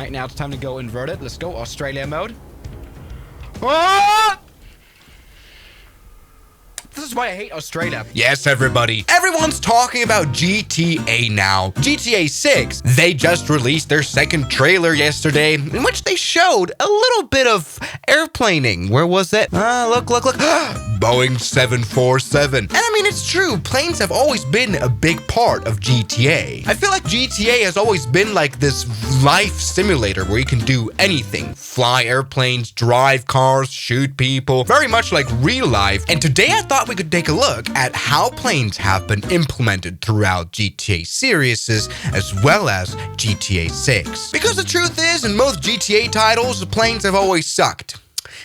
right, now it's time to go inverted. Let's go Australia mode. Ah! This is why I hate Australia. Yes, everybody. Everyone's talking about GTA now. GTA 6. They just released their second trailer yesterday, in which they showed a little bit of airplaning. Where was it? Look. Boeing 747. And I mean, it's true. Planes have always been a big part of GTA. I feel like GTA has always been like this life simulator where you can do anything. Fly airplanes, drive cars, shoot people. Very much like real life. And today I thought we could take a look at how planes have been implemented throughout GTA series as well as GTA 6. Because the truth is, in most GTA titles, the planes have always sucked.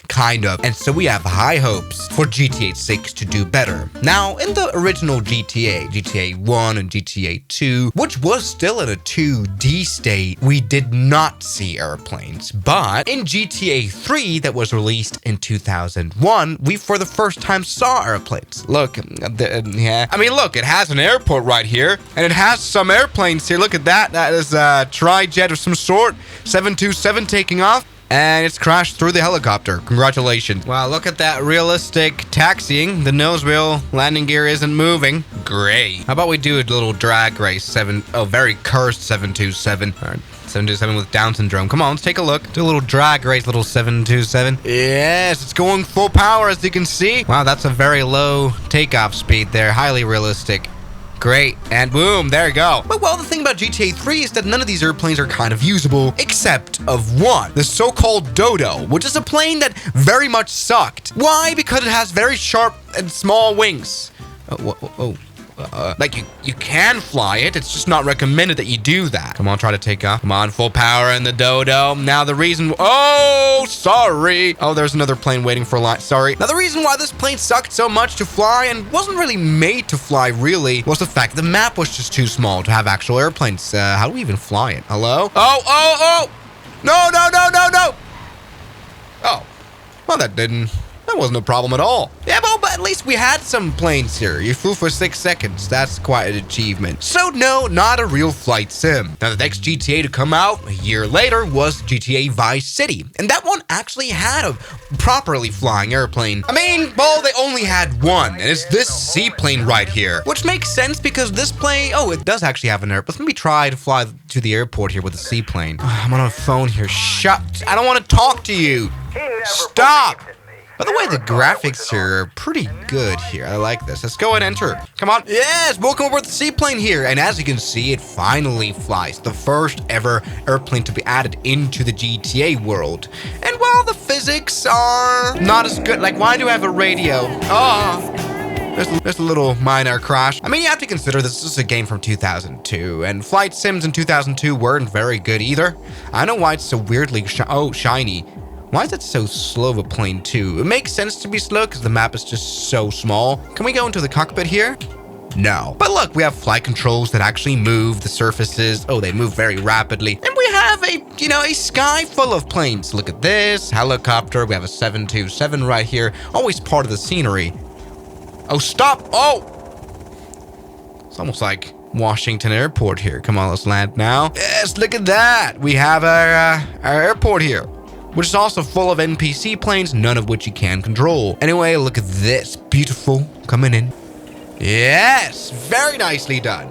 Kind of. And so we have high hopes for GTA 6 to do better. Now, in the original GTA 1 and GTA 2, which was still in a 2D state, we did not see airplanes. But in GTA 3 that was released in 2001, we for the first time saw airplanes. Look, yeah. I mean, look, it has an airport right here, and it has some airplanes here. Look at that. That is a tri-jet of some sort. 727 taking off. And it's crashed through the helicopter. Congratulations. Wow, look at that realistic taxiing. The nose wheel landing gear isn't moving. Great. How about we do a little drag race? Very cursed 727. All right. 727 with Down syndrome. Come on, let's take a look. Do a little drag race, little 727. Yes, it's going full power, as you can see. Wow, that's a very low takeoff speed there. Highly realistic. Great, and boom, there you go. But well, the thing about GTA 3 is that none of these airplanes are kind of usable, except of one, the so-called Dodo, which is a plane that very much sucked. Why? Because it has very sharp and small wings. Like you can fly it, it's just not recommended that you do that. Come on, try to take off. Come on, full power in the Dodo. Now the reason, sorry. Oh, there's another plane waiting for a line, sorry. Now the reason why this plane sucked so much to fly and wasn't really made to fly really was the fact the map was just too small to have actual airplanes. How do we even fly it? Hello? Oh. No. Oh, well that wasn't a problem at all. Yeah, well, but at least we had some planes here. You flew for 6 seconds. That's quite an achievement. So no, not a real flight sim. Now the next GTA to come out a year later was GTA Vice City. And that one actually had a properly flying airplane. I mean, well, they only had one. And it's this seaplane right here. Which makes sense because this plane, it does actually have an airplane. Let me try to fly to the airport here with a seaplane. I'm on a phone here. Shut. I don't want to talk to you. Stop. By the way, the graphics here are pretty good here. I like this. Let's go ahead and enter. Come on. Yes, welcome aboard the seaplane here. And as you can see, it finally flies. The first ever airplane to be added into the GTA world. And while the physics are not as good, like why do I have a radio? There's a little minor crash. I mean, you have to consider this is a game from 2002, and flight sims in 2002 weren't very good either. I don't know why it's so weirdly shiny. Why is it so slow of a plane too? It makes sense to be slow because the map is just so small. Can we go into the cockpit here? No. But look, we have flight controls that actually move the surfaces. Oh, they move very rapidly. And we have a sky full of planes. Look at this helicopter. We have a 727 right here. Always part of the scenery. Oh, stop. Oh, it's almost like Washington Airport here. Come on, let's land now. Yes, look at that. We have our airport here, which is also full of NPC planes, none of which you can control. Anyway, look at this. Beautiful. Coming in. Yes, very nicely done.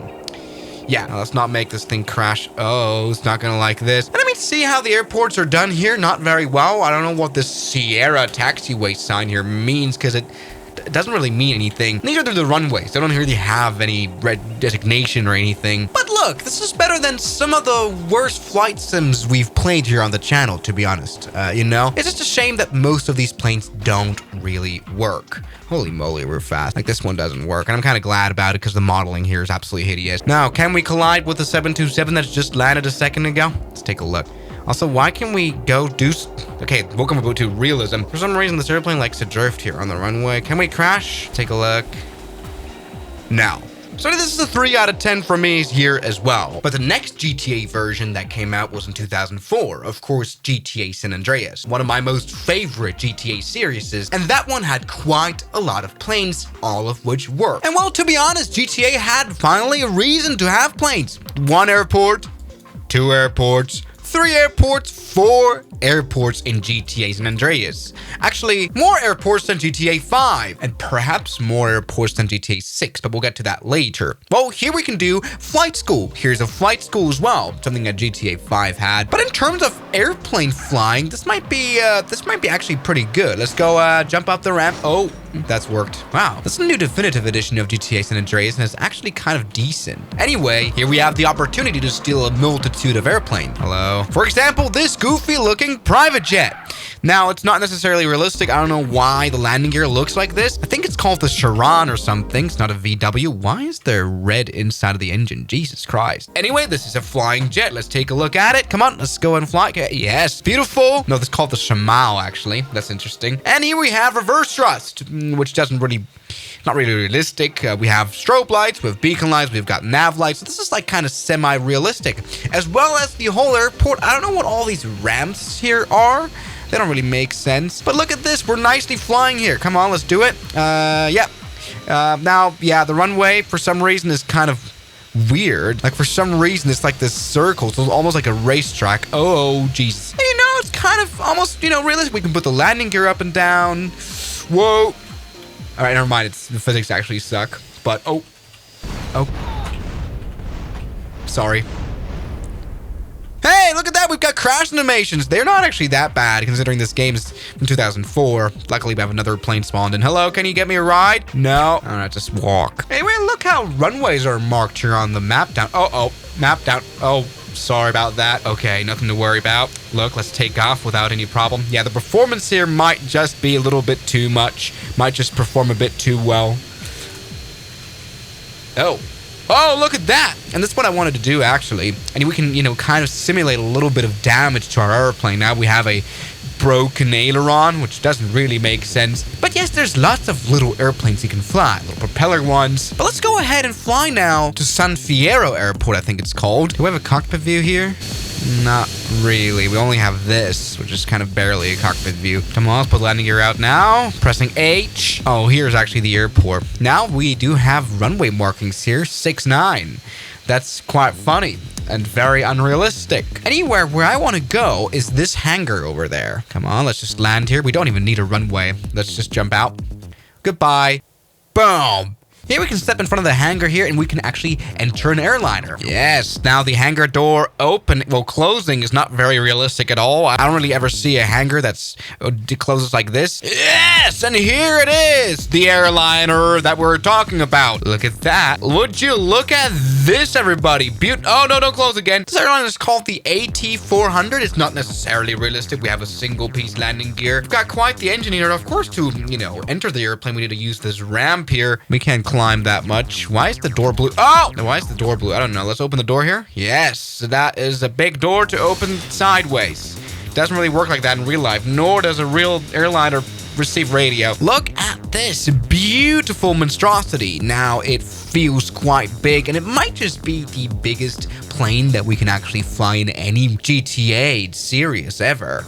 Yeah, now let's not make this thing crash. Oh, it's not gonna like this. And I mean, see how the airports are done here? Not very well. I don't know what this Sierra taxiway sign here means because it doesn't really mean anything. Neither do the runways. They don't really have any red designation or anything. But look, this is better than some of the worst flight sims we've played here on the channel, to be honest. It's just a shame that most of these planes don't really work. Holy moly, we're fast. Like, this one doesn't work, and I'm kind of glad about it because the modeling here is absolutely hideous. Now, can we collide with the 727 that's just landed a second ago? Let's take a look. Also, why can we go do... Okay, welcome to realism. For some reason, this airplane likes to drift here on the runway. Can we crash? Take a look. No. So this is a 3 out of 10 for me here as well. But the next GTA version that came out was in 2004. Of course, GTA San Andreas. One of my most favorite GTA series. And that one had quite a lot of planes, all of which worked. And well, to be honest, GTA had finally a reason to have planes. 1 airport, 2 airports, 3 airports, 4 airports in GTA San Andreas. Actually, more airports than GTA 5, and perhaps more airports than GTA 6, but we'll get to that later. Well, here we can do flight school. Here's a flight school as well, something that GTA 5 had. But in terms of airplane flying, this might be actually pretty good. Let's go jump up the ramp. Oh, that's worked. Wow, that's a new definitive edition of GTA San Andreas, and it's actually kind of decent. Anyway, here we have the opportunity to steal a multitude of airplanes. Hello. For example, this goofy looking private jet. Now, it's not necessarily realistic. I don't know why the landing gear looks like this. I think it's called the Charon or something. It's not a VW. Why is there red inside of the engine? Jesus Christ. Anyway, this is a flying jet. Let's take a look at it. Come on, let's go and fly. Okay, yes, beautiful. No, this is called the Shamal, actually. That's interesting. And here we have reverse thrust, which doesn't really... not really realistic. We have strobe lights, we have beacon lights, we've got nav lights. So this is like kind of semi-realistic. As well as the whole airport. I don't know what all these ramps here are. They don't really make sense. But look at this. We're nicely flying here. Come on, let's do it. Yep. Now, yeah, the runway for some reason is kind of weird. Like for some reason, it's like this circle. So it's almost like a racetrack. Oh, Jesus. You know, it's kind of almost, realistic. We can put the landing gear up and down. Whoa. All right, never mind. The physics actually suck. But, oh. Sorry. Hey, look at that. We've got crash animations. They're not actually that bad considering this game is from 2004. Luckily, we have another plane spawned in. Hello, can you get me a ride? No. All right, just walk. Anyway, look how runways are marked here on the map down. Oh, map down. Oh, sorry about that. Okay, nothing to worry about. Look, let's take off without any problem. Yeah, the performance here might just be a little bit too much. Might just perform a bit too well. Oh, look at that. And that's what I wanted to do, actually. And we can, kind of simulate a little bit of damage to our airplane. Now we have a broken aileron, which doesn't really make sense. But yes, there's lots of little airplanes you can fly, little propeller ones. But let's go ahead and fly now to San Fierro Airport, I think it's called. Do we have a cockpit view here? Not really. We only have this, which is kind of barely a cockpit view. Come on, let's put landing gear out now. Pressing H. Oh, here's actually the airport. Now we do have runway markings here, 6'9". That's quite funny and very unrealistic. Anywhere where I want to go is this hangar over there. Come on, let's just land here. We don't even need a runway. Let's just jump out. Goodbye. Boom. Here we can step in front of the hangar here and we can actually enter an airliner. Yes, now the hangar door closing is not very realistic at all. I don't really ever see a hangar that's closes like this. Yes, and here it is, the airliner that we're talking about. Look at that. Would you look at this, everybody? Oh, no, don't close again. This airliner is called the AT400. It's not necessarily realistic. We have a single piece landing gear. We've got quite the engine here. Of course, to, enter the airplane, we need to use this ramp here. We can't climb that much. Why is the door blue? Oh, why is the door blue? I don't know. Let's open the door here. Yes, that is a big door to open sideways. Doesn't really work like that in real life, nor does a real airliner receive radio. Look at this beautiful monstrosity. Now it feels quite big, and it might just be the biggest plane that we can actually fly in any GTA series ever.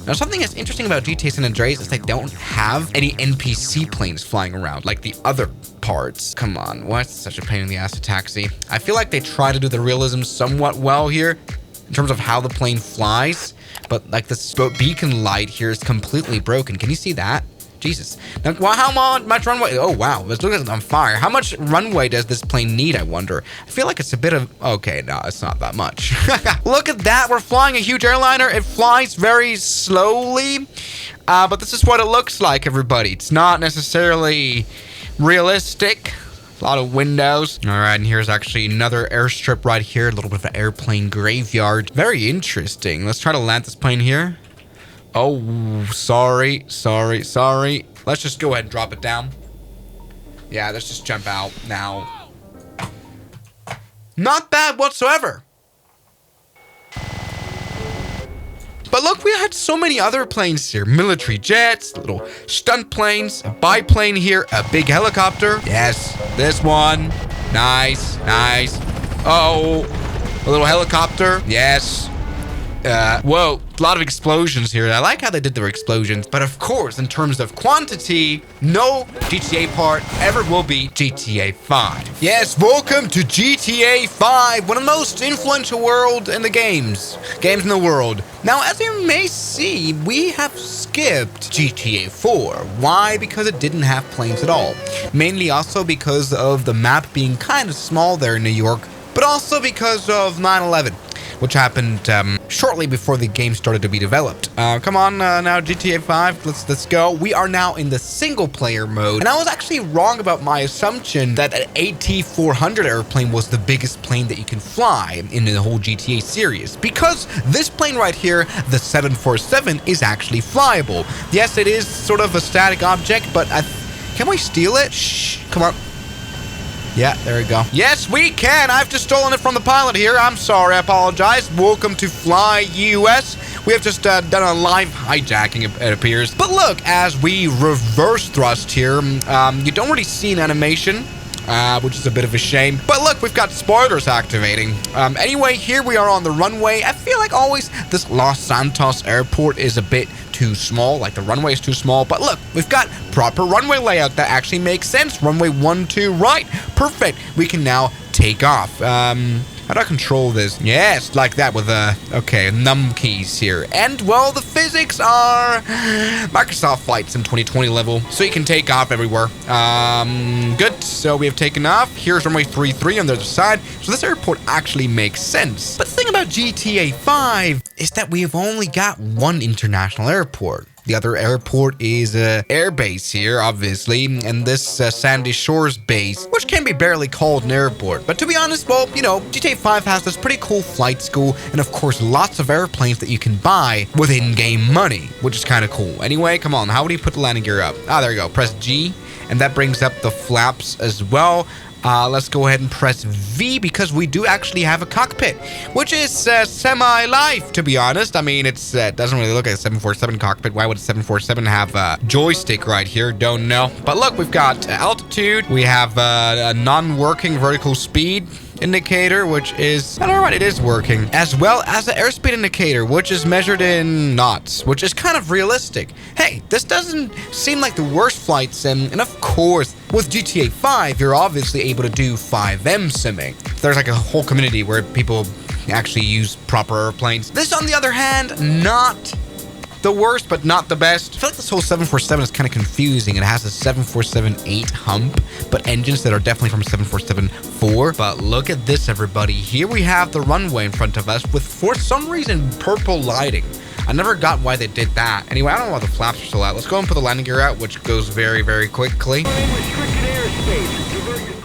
Now, something that's interesting about GTA San Andreas is they don't have any NPC planes flying around like the other parts. Come on, why is it such a pain in the ass to taxi? I feel like they try to do the realism somewhat well here in terms of how the plane flies, but like this beacon light here is completely broken. Can you see that? Jesus. Now, how much runway? Oh, wow. Let's look at it on fire. How much runway does this plane need, I wonder? I feel like it's a bit of... Okay, no, it's not that much. Look at that. We're flying a huge airliner. It flies very slowly. But this is what it looks like, everybody. It's not necessarily realistic. A lot of windows. All right, and here's actually another airstrip right here. A little bit of an airplane graveyard. Very interesting. Let's try to land this plane here. Oh, sorry. Let's just go ahead and drop it down. Yeah, let's just jump out now. Not bad whatsoever. But look, we had so many other planes here. Military jets, little stunt planes, a biplane here, a big helicopter. Yes, this one. Nice. Oh, a little helicopter. Yes. Whoa, a lot of explosions here. I like how they did their explosions. But of course, in terms of quantity, no GTA part ever will beat GTA 5. Yes, welcome to GTA 5, one of the most influential world in the games in the world. Now, as you may see, we have skipped GTA 4. Why? Because it didn't have planes at all. Mainly also because of the map being kind of small there in New York, but also because of 9/11. Which happened shortly before the game started to be developed. Come on now, GTA 5, let's go. We are now in the single player mode. And I was actually wrong about my assumption that an AT-400 airplane was the biggest plane that you can fly in the whole GTA series. Because this plane right here, the 747, is actually flyable. Yes, it is sort of a static object, but can we steal it? Shh, come on. Yeah, there we go. Yes, we can. I've just stolen it from the pilot here. I'm sorry. I apologize. Welcome to Fly US. We have just done a live hijacking, it appears. But look, as we reverse thrust here, you don't really see an animation, which is a bit of a shame. But look, we've got spoilers activating. Anyway, here we are on the runway. I feel like always this Los Santos airport is a bit too small, like the runway is too small, but look, we've got proper runway layout that actually makes sense. Runway 1, 2, right, perfect. We can now take off. How do I control this? Yes, like that with num keys here. And well, the physics are Microsoft Flight Sim 2020 level, so you can take off everywhere. Good, so we have taken off. Here's runway 33 on the other side, so this airport actually makes sense. But the thing about GTA 5 is that we have only got one international airport. The other airport is air base here, obviously, and this Sandy Shores base, which can be barely called an airport. But to be honest, well, you know, GTA 5 has this pretty cool flight school, and of course, lots of airplanes that you can buy with in-game money, which is kind of cool. Anyway, come on, how do you put the landing gear up? Ah, there you go, press G, and that brings up the flaps as well. Let's go ahead and press V because we do actually have a cockpit, which is semi-life, to be honest. I mean, it doesn't really look like a 747 cockpit. Why would a 747 have a joystick right here? Don't know. But look, we've got altitude. We have a non-working vertical speed indicator, which is, I don't know, right, it is working, as well as the airspeed indicator, which is measured in knots, which is kind of realistic. Hey, this doesn't seem like the worst flight sim, and of course, with GTA 5, you're obviously able to do 5M simming. There's like a whole community where people actually use proper airplanes. This, on the other hand, not the worst, but not the best. I feel like this whole 747 is kind of confusing. It has a 747-8 hump, but engines that are definitely from 747-4. But look at this, everybody. Here we have the runway in front of us with, for some reason, purple lighting. I never got why they did that. Anyway, I don't know why the flaps are still out. Let's go and put the landing gear out, which goes very, very quickly.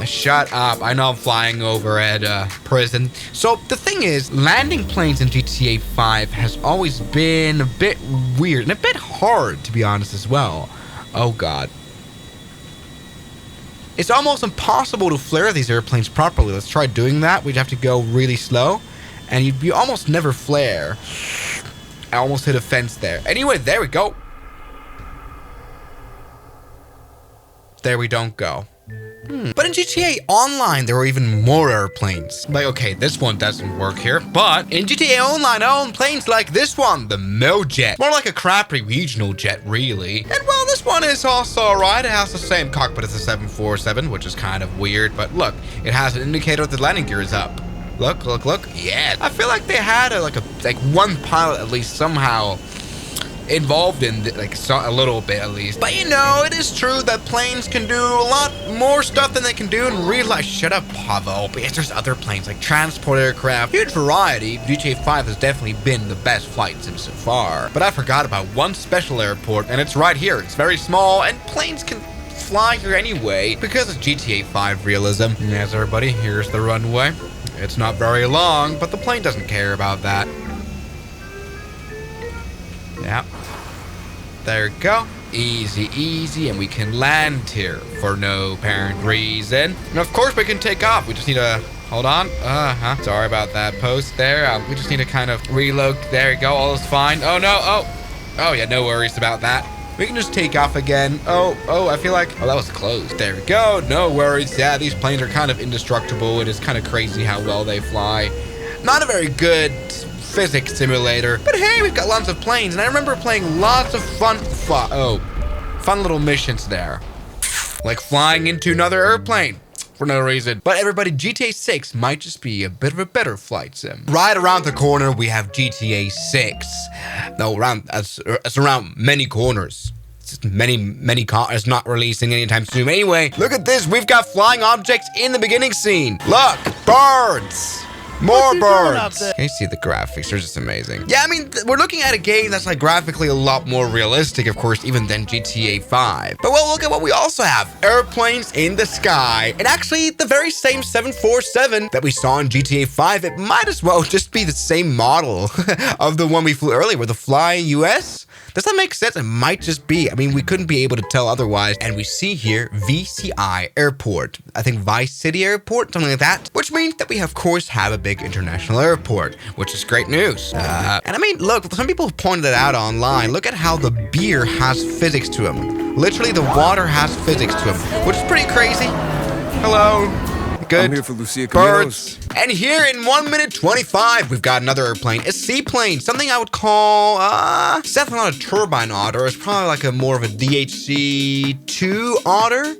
Shut up. I know I'm flying over at prison. So the thing is, landing planes in GTA 5 has always been a bit weird and a bit hard, to be honest, as well. Oh, God. It's almost impossible to flare these airplanes properly. Let's try doing that. We'd have to go really slow, and you almost never flare. I almost hit a fence there. Anyway, there we go. There we don't go. But in GTA Online, there were even more airplanes. Like, okay, this one doesn't work here, but in GTA Online, I own planes like this one, the Mojet. More like a crappy regional jet, really. And well, this one is also alright. It has the same cockpit as the 747, which is kind of weird, but look, it has an indicator that the landing gear is up. Look, look, look. Yeah, I feel like they had like one pilot at least somehow involved in a little bit at least. But you know, it is true that planes can do a lot more stuff than they can do in real life. Shut up, Pavo. But yes, there's other planes like transport aircraft. Huge variety. GTA 5 has definitely been the best flight sim so far. But I forgot about one special airport, and it's right here. It's very small, and planes can fly here anyway because it's GTA 5 realism. Yes, everybody, here's the runway. It's not very long, but the plane doesn't care about that. Yeah. There we go. Easy, easy, and we can land here for no apparent reason. And of course we can take off. We just need to hold on. Sorry about that post there. We just need to kind of reload. There we go. All is fine. Oh no. Oh yeah, no worries about that. We can just take off again. Oh, I feel like, that was closed. There we go. No worries. Yeah, these planes are kind of indestructible. It is kind of crazy how well they fly. Not a very good physics simulator. But hey, we've got lots of planes, and I remember playing lots of fun little missions there. Like flying into another airplane for no reason. But everybody, GTA 6 might just be a bit of a better flight sim. Right around the corner, we have GTA 6. No, it's around many corners. It's not releasing anytime soon. Anyway, look at this. We've got flying objects in the beginning scene. Look, birds. More birds. Can you see the graphics? They're just amazing. Yeah, I mean, we're looking at a game that's like graphically a lot more realistic, of course, even than GTA 5. But well, look at what we also have. Airplanes in the sky. And actually, the very same 747 that we saw in GTA 5, it might as well just be the same model of the one we flew earlier with the Fly US. Does that make sense? It might just be. I mean, we couldn't be able to tell otherwise. And we see here VCI Airport. I think Vice City Airport, something like that. Which means that we, of course, have a big international airport, which is great news. And I mean, look, some people have pointed it out online. Look at how the beer has physics to them. Literally, the water has physics to them, which is pretty crazy. Hello. Good. I'm here for Lucia Birds. And here in 1 minute 25, we've got another airplane, a seaplane, something I would call, it's definitely not a turbine otter. It's probably like more of a DHC-2 otter.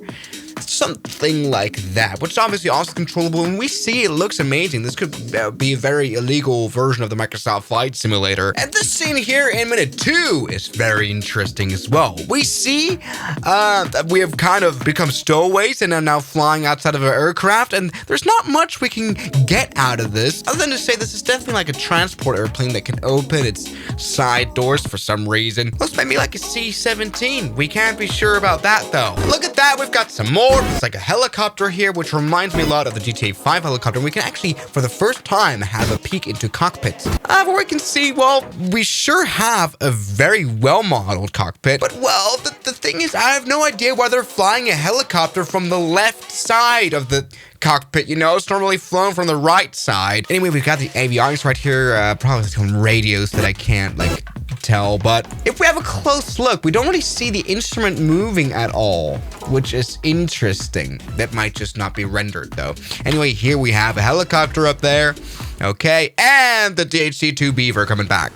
Something like that, which is obviously also controllable. And we see it looks amazing. This could be a very illegal version of the Microsoft Flight Simulator. And this scene here in minute 2 is very interesting as well. We see that we have kind of become stowaways and are now flying outside of our aircraft. And there's not much we can get out of this, other than to say this is definitely like a transport airplane that can open its side doors for some reason. Looks maybe like a C-17. We can't be sure about that though. Look at that. We've got some more. It's like a helicopter here, which reminds me a lot of the GTA 5 helicopter. We can actually, for the first time, have a peek into cockpits. But we can see, well, we sure have a very well-modeled cockpit. But, well, the thing is, I have no idea why they're flying a helicopter from the left side of the cockpit. You know, it's normally flown from the right side. Anyway, we've got the avionics right here. Probably some radios that I can't, like, tell. But if we have a close look, we don't really see the instrument moving at all, which is interesting. That might just not be rendered, though. Anyway, here we have a helicopter up there. Okay, and the DHC-2 Beaver coming back.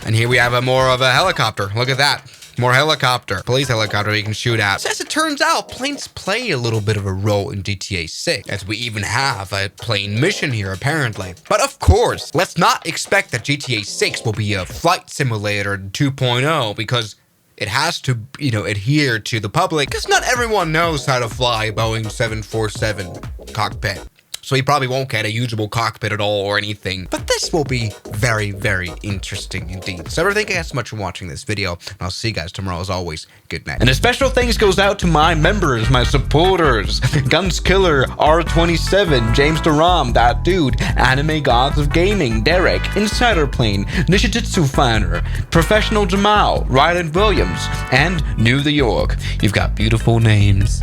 And here we have more of a helicopter. Look at that. More helicopter. Police helicopter you can shoot at. So as it turns out, planes play a little bit of a role in GTA 6, as we even have a plane mission here, apparently. But of course, let's not expect that GTA 6 will be a flight simulator 2.0, because it has to, you know, adhere to the public, because not everyone knows how to fly a Boeing 747 cockpit. So he probably won't get a usable cockpit at all or anything. But this will be very, very interesting indeed. So thank you guys so much for watching this video. And I'll see you guys tomorrow as always. Good night. And a special thanks goes out to my members, my supporters. Guns Killer, R27, James Duram, That Dude, Anime Gods of Gaming, Derek, Insider Plane, Nishijitsu Fanner, Professional Jamal, Ryland Williams, and New the York. You've got beautiful names.